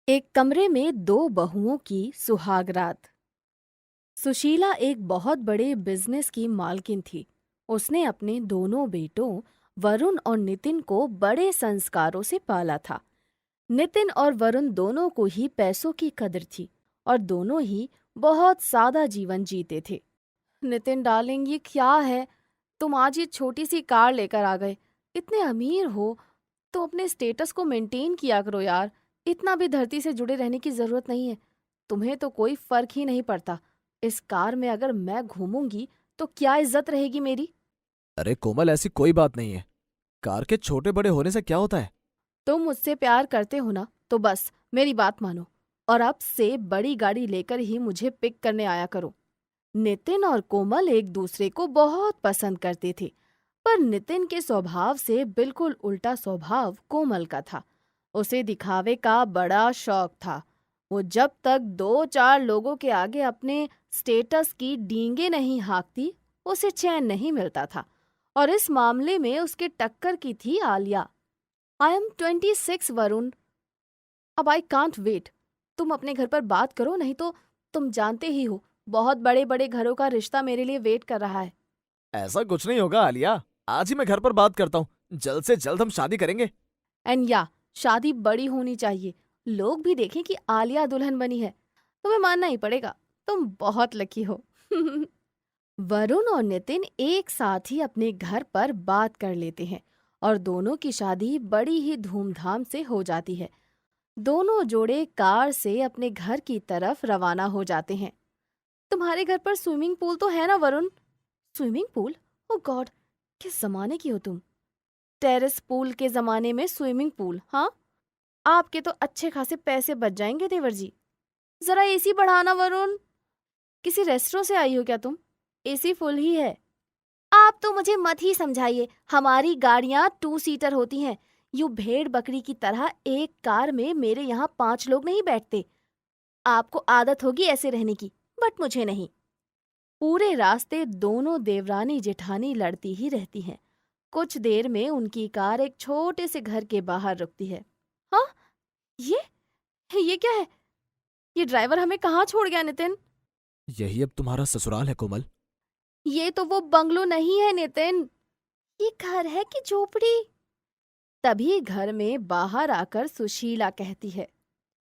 एक कमरे में दो बहुओं की सुहागरात। सुशीला एक बहुत बड़े बिजनेस की मालकिन थी। उसने अपने दोनों बेटों वरुण और नितिन को बड़े संस्कारों से पाला था। नितिन और वरुण दोनों को ही पैसों की कदर थी और दोनों ही बहुत सादा जीवन जीते थे। नितिन डार्लिंग, ये क्या है? तुम आज ये छोटी सी कार लेकर आ गए। इतने अमीर हो तो अपने स्टेटस को मेंटेन किया करो यार। इतना भी धरती से जुड़े रहने की जरूरत नहीं है। तुम्हें तो कोई फर्क ही नहीं पड़ता। इस कार में अगर मैं घूमूंगी तो क्या इज्जत रहेगी मेरी? अरे कोमल, ऐसी कोई बात नहीं है। कार के छोटे बड़े होने से क्या होता है। तुम मुझसे प्यार करते हो ना, तो बस मेरी बात मानो और अब से बड़ी गाड़ी लेकर ही मुझे पिक करने आया करो। नितिन और कोमल एक दूसरे को बहुत पसंद करते थे, पर नितिन के स्वभाव से बिल्कुल उल्टा स्वभाव कोमल का था। उसे दिखावे का बड़ा शौक था। वो जब तक दो चार लोगों के आगे अपने स्टेटस की डींगे नहीं हाँकती, उसे चैन नहीं मिलता था। और इस मामले में उसके टक्कर की थी आलिया। I am 26 Varun. अब आई कांट वेट। तुम अपने घर पर बात करो, नहीं तो तुम जानते ही हो, बहुत बड़े बड़े घरों का रिश्ता मेरे लिए वेट कर रहा है। ऐसा कुछ नहीं होगा आलिया। आज ही मैं घर पर बात करता हूँ। जल्द से जल्द हम शादी करेंगे। एंड या, शादी बड़ी होनी चाहिए। लोग भी देखें कि आलिया दुल्हन बनी है। तुम्हें मानना ही पड़ेगा, तुम बहुत लकी हो। वरुण और नितिन एक साथ ही अपने घर पर बात कर लेते हैं और दोनों की शादी बड़ी ही धूमधाम से हो जाती है। दोनों जोड़े कार से अपने घर की तरफ रवाना हो जाते हैं। तुम्हारे घर पर स्विमिंग पूल तो है ना Varun? Swimming pool? Oh god, किस जमाने की हो तुम? टेरेस पूल के जमाने में स्विमिंग पूल? हाँ, आपके तो अच्छे खासे पैसे बच जाएंगे देवर जी। जरा एसी बढ़ाना वरुण। किसी रेस्टोरेंट से आई हो क्या तुम? एसी फुल ही है। आप तो मुझे मत ही समझाइए। हमारी गाड़ियां 2 सीटर होती हैं। यूं भेड़ बकरी की तरह एक कार में मेरे यहाँ 5 लोग नहीं बैठते। आपको आदत होगी ऐसे रहने की, बट मुझे नहीं। पूरे रास्ते दोनों देवरानी जेठानी लड़ती ही रहती हैं। कुछ देर में उनकी कार एक छोटे से घर के बाहर रुकती है। हाँ, ये ये क्या है? ये ड्राइवर हमें कहाँ छोड़ गया नितिन? यही अब तुम्हारा ससुराल है कोमल। ये तो वो बंगलो नहीं है नितिन। ये घर है कि झोपड़ी? तभी घर में बाहर आकर सुशीला कहती है,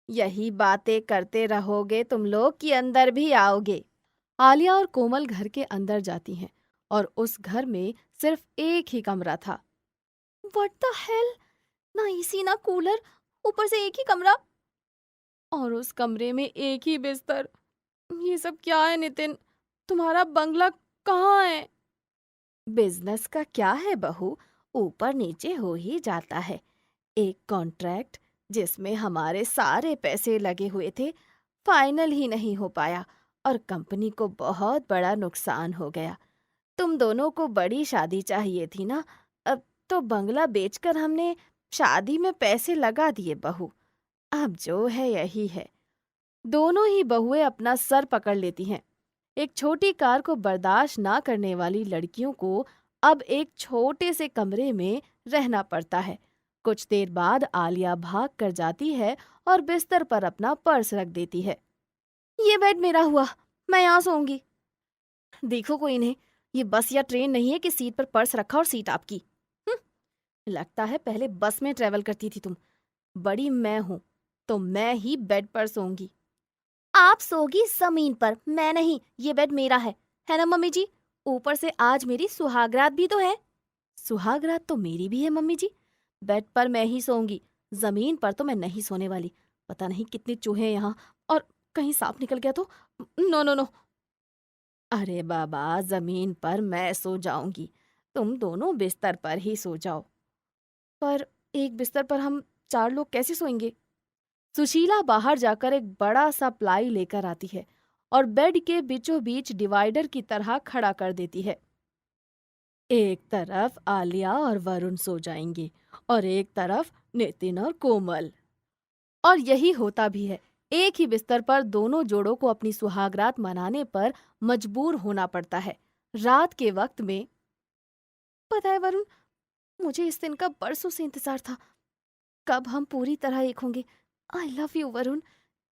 यही बातें करते रहोगे तुम लोग कि अंदर भी आओगे? आलिया और कोमल घर के अंदर जाती हैं और उस घर में सिर्फ एक ही कमरा था। What the hell! ना एसी ना कूलर, ऊपर से एक ही कमरा और उस कमरे में एक ही बिस्तर। ये सब क्या है नितिन? तुम्हारा बंगला कहाँ है? बिजनेस का क्या है बहू, ऊपर नीचे हो ही जाता है। एक कॉन्ट्रैक्ट जिसमें हमारे सारे पैसे लगे हुए थे, फाइनल ही नहीं हो पाया और कंपनी को बहुत बड़ा नुकसान हो गया। तुम दोनों को बड़ी शादी चाहिए थी ना, अब तो बंगला बेचकर हमने शादी में पैसे लगा दिए बहू। अब जो है यही है। दोनों ही बहुएं अपना सर पकड़ लेती हैं। एक छोटी कार को बर्दाश्त ना करने वाली लड़कियों को अब एक छोटे से कमरे में रहना पड़ता है। कुछ देर बाद आलिया भाग कर जाती है और बिस्तर पर अपना पर्स रख देती है। ये बेड मेरा हुआ, मैं यहाँ सोऊंगी। देखो कोई इन्हें, ये बस या ट्रेन नहीं है कि सीट पर पर्स रखा और सीट आपकी। लगता है पहले बस में ट्रेवल करती थी तुम। बड़ी मैं हूं तो मैं ही बेड पर सोऊंगी। आप सोगी जमीन पर, मैं नहीं। ये बेड मेरा है ना मम्मी जी? ऊपर से आज मेरी सुहागरात भी तो है। सुहागरात तो मेरी भी है मम्मी जी। बेड पर मैं ही सोऊंगी, जमीन पर तो मैं नहीं सोने वाली। पता नहीं कितने चूहे हैं यहाँ, और कहीं सांप निकल गया तो। No no no. अरे बाबा, जमीन पर मैं सो जाऊंगी, तुम दोनों बिस्तर पर ही सो जाओ। पर एक बिस्तर पर हम 4 लोग कैसे सोएंगे? सुशीला बाहर जाकर एक बड़ा सा प्लाई लेकर आती है और बेड के बीचों बीच डिवाइडर की तरह खड़ा कर देती है। एक तरफ आलिया और वरुण सो जाएंगे और एक तरफ नितिन और कोमल। और यही होता भी है। एक ही बिस्तर पर दोनों जोड़ों को अपनी सुहागरात मनाने पर मजबूर होना पड़ता है। रात के वक्त में, पता है वरुण, मुझे इस दिन का बरसों से इंतजार था। कब हम पूरी तरह एक होंगे, आई लव यू वरुण।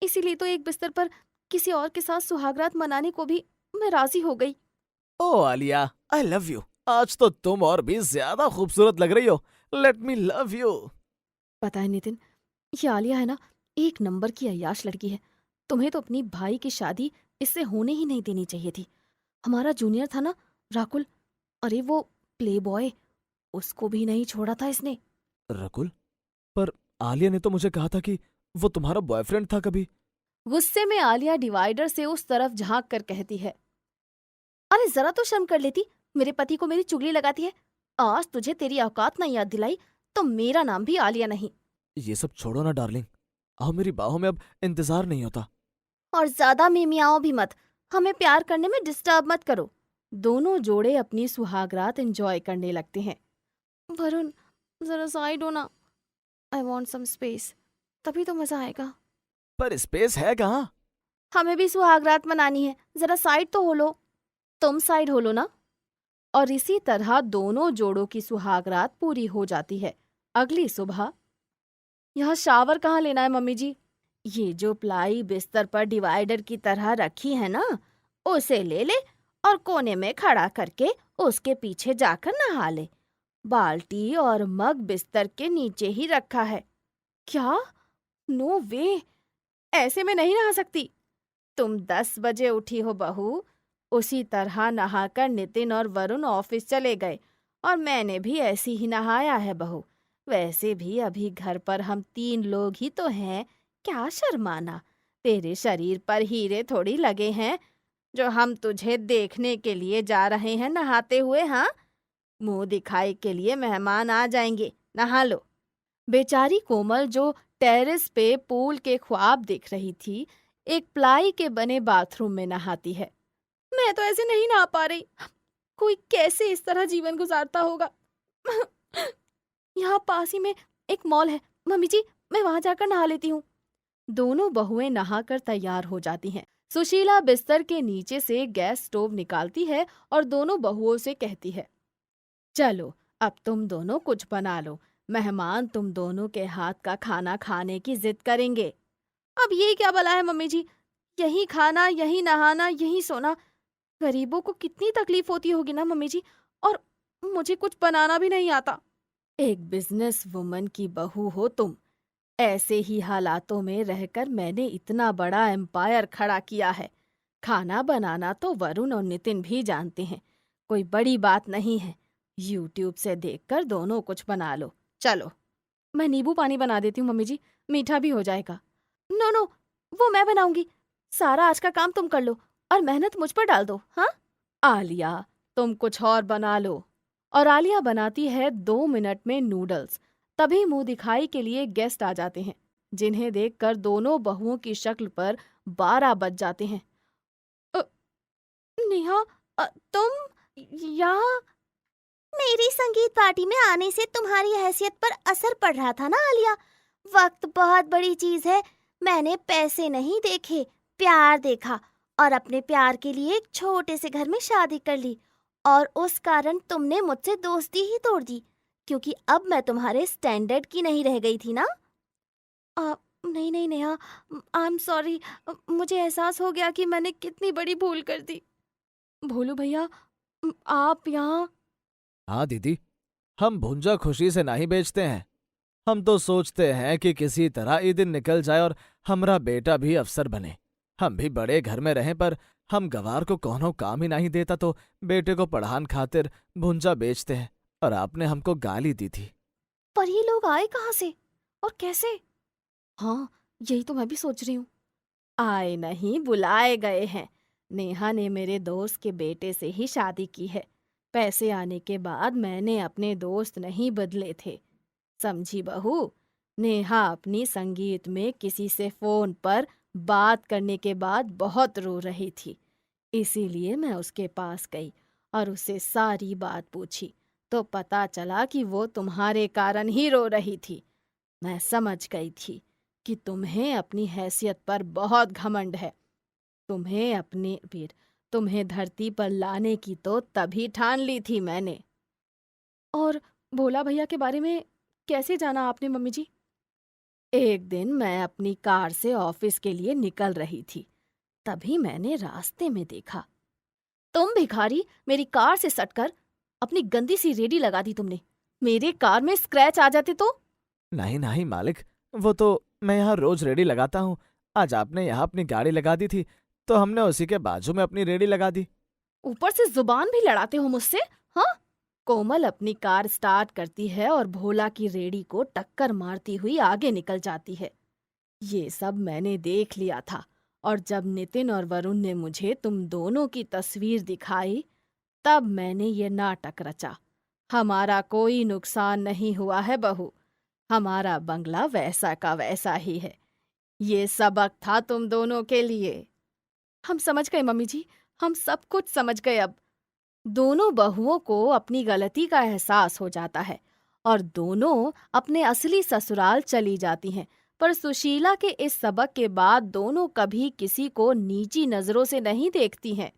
इसीलिए तो एक बिस्तर पर किसी और के साथ सुहागरात मनाने को भी मैं राजी हो गई। ओ आलिया, आई लव यू। आज तो तुम और भी ज्यादा खूबसूरत लग रही हो। Let me love you. पता है नितिन, ये आलिया है ना, एक नंबर की अय्याश लड़की है। तुम्हें तो अपनी भाई की शादी इससे होने ही नहीं देनी चाहिए थी। हमारा जूनियर था ना, राकुल, अरे वो प्ले बॉय, उसको भी नहीं छोड़ा था इसने। रकुल? पर आलिया ने तो मुझे कहा था कि वो तुम्हारा बॉयफ्रेंड था कभी। गुस्से में आलिया डिवाइडर से उस तरफ झांक कर कहती है, अरे जरा तो शर्म कर लेती, मेरे पति को मेरी चुगली लगाती है। आज तुझे तेरी औकात ना याद दिलाई तो मेरा नाम भी आलिया नहीं। ये सब छोड़ो ना डार्लिंग, आओ मेरी बाहों में, अब इंतजार नहीं होता। और ज्यादा मिमियाओ भी मत, हमें प्यार करने में डिस्टर्ब मत करो। दोनों जोड़े अपनी सुहागरात एंजॉय करने लगते हैं। वरुण, जरा साइड हो ना, आई वॉन्ट सम स्पेस, तभी तो मजा आएगा। पर स्पेस है कहाँ? हमें भी सुहागरात मनानी है, जरा साइड तो हो लो। तुम साइड हो लो ना। और इसी तरह दोनों जोड़ों की सुहागरात पूरी हो जाती है। अगली सुबह, यह शावर कहाँ लेना है मम्मी जी? ये जो प्लाई बिस्तर पर डिवाइडर की तरह रखी है ना, उसे ले ले और कोने में खड़ा करके उसके पीछे जाकर नहा ले। बाल्टी और मग बिस्तर के नीचे ही रखा है। क्या? नो वे, ऐसे में नहीं नहा सकती। तुम 10 बजे उठी हो बहू। उसी तरह नहाकर नितिन और वरुण ऑफिस चले गए और मैंने भी ऐसी ही नहाया है बहू। वैसे भी अभी घर पर हम 3 लोग ही तो हैं, क्या शर्माना। तेरे शरीर पर हीरे थोड़ी लगे हैं जो हम तुझे देखने के लिए जा रहे हैं नहाते हुए। हाँ, मुंह दिखाई के लिए मेहमान आ जाएंगे, नहा लो। बेचारी कोमल जो टेरेस पे पूल के ख्वाब देख रही थी, एक प्लाई के बने बाथरूम में नहाती है। मैं तो ऐसे नहीं नहा पा रही। कोई कैसे इस तरह जीवन गुजारता होगा। यहाँ पास ही में एक मॉल है, मम्मी जी, मैं वहां जाकर नहा लेती हूँ। दोनों बहुएं नहाकर तैयार हो जाती हैं। सुशीला बिस्तर के नीचे से गैस स्टोव निकालती है और दोनों बहुओं से कहती है, चलो अब तुम दोनों कुछ बना लो। मेहमान तुम दोनों के हाथ का खाना खाने की जिद करेंगे। अब ये क्या भला है मम्मी जी, यही खाना, यही नहाना, यही सोना। गरीबों को कितनी तकलीफ होती होगी ना मम्मी जी, और मुझे कुछ बनाना भी नहीं आता। एक बिजनेस वुमन की बहू हो तुम। ऐसे ही हालातों में रहकर मैंने इतना बड़ा एम्पायर खड़ा किया है। खाना बनाना तो वरुण और नितिन भी जानते हैं, कोई बड़ी बात नहीं है। यूट्यूब से देखकर दोनों कुछ बना लो। चलो, मैं नींबू पानी बना देती हूँ मम्मी जी, मीठा भी हो जाएगा। नो नो, वो मैं बनाऊंगी। सारा आज का काम तुम कर लो और मेहनत मुझ पर डाल दो। हाँ आलिया, तुम कुछ और बना लो। और आलिया बनाती है 2 मिनट में नूडल्स। तभी मुंह दिखाई के लिए गेस्ट आ जाते हैं, जिन्हें देखकर दोनों बहुओं की शक्ल पर 12 बज जाते हैं। अ, नेहा, तुम यहाँ? मेरी संगीत पार्टी में आने से तुम्हारी हैसियत पर असर पड़ रहा था ना आलिया। वक्त बहुत बड़ी चीज है। मैंने पैसे नहीं देखे, प्यार देखा और अपने प्यार के लिए एक छोटे से घर में शादी कर ली। और उस कारण तुमने मुझसे दोस्ती ही तोड़ दी, क्योंकि अब मैं तुम्हारे स्टैंडर्ड की नहीं रह गई थी ना। नहीं नहीं नेहा, आई एम सॉरी। मुझे एहसास हो गया कि मैंने कितनी बड़ी भूल कर दी। भोलू भैया, आप यहाँ? हाँ दीदी, हम भुंजा खुशी से नहीं बेचते हैं। हम तो सोचते हैं कि किसी तरह ये दिन निकल जाए और हमारा बेटा भी अफसर बने। हम भी बड़े घर में रहें, पर हम गवार को कोनो काम ही नहीं देता तो बेटे को पढ़ान खातिर भुंजा बेचते हैं, और आपने हमको गाली दी थी। पर ये लोग आए कहाँ से और कैसे? हाँ, यही तो मैं भी सोच रही हूँ। आए नहीं, बुलाए गए हैं। नेहा ने मेरे दोस्त के बेटे से ही शादी की है। पैसे आने के बाद मैंने अपने दोस्त नहीं बदले थे, समझी बहू। नेहा अपनी संगीत में किसी से फोन पर बात करने के बाद बहुत रो रही थी। इसीलिए मैं उसके पास गई और उससे सारी बात पूछी, तो पता चला कि वो तुम्हारे कारण ही रो रही थी। मैं समझ गई थी कि तुम्हें अपनी हैसियत पर बहुत घमंड है। तुम्हें अपने वीर तुम्हें धरती पर लाने की तो तभी ठान ली थी मैंने। और भोला भैया के बारे में कैसे जाना आपने मम्मी जी? एक दिन मैं अपनी कार से ऑफिस के लिए निकल रही थी। तभी मैंने रास्ते में देखा। तुम भिखारी, मेरी कार से सटकर अपनी गंदी सी रेडी लगा दी तुमने। मेरे कार में स्क्रैच आ जाते तो। नहीं नहीं मालिक, वो तो मैं यहाँ रोज रेडी लगाता हूँ। आज आपने यहाँ अपनी गाड़ी लगा दी थी तो हमने उसी के बाजू में अपनी रेडी लगा दी। ऊपर से जुबान भी लड़ाते हो मुझसे, हाँ? कोमल अपनी कार स्टार्ट करती है और भोला की रेडी को टक्कर मारती हुई आगे निकल जाती है। ये सब मैंने देख लिया था और जब नितिन और वरुण ने मुझे तुम दोनों की तस्वीर दिखाई, तब मैंने ये नाटक रचा। हमारा कोई नुकसान नहीं हुआ है बहू, हमारा बंगला वैसा का वैसा ही है। ये सबक था तुम दोनों के लिए। हम समझ गए मम्मी जी, हम सब कुछ समझ गए अब। दोनों बहुओं को अपनी गलती का एहसास हो जाता है और दोनों अपने असली ससुराल चली जाती हैं। पर सुशीला के इस सबक के बाद दोनों कभी किसी को नीची नजरों से नहीं देखती हैं।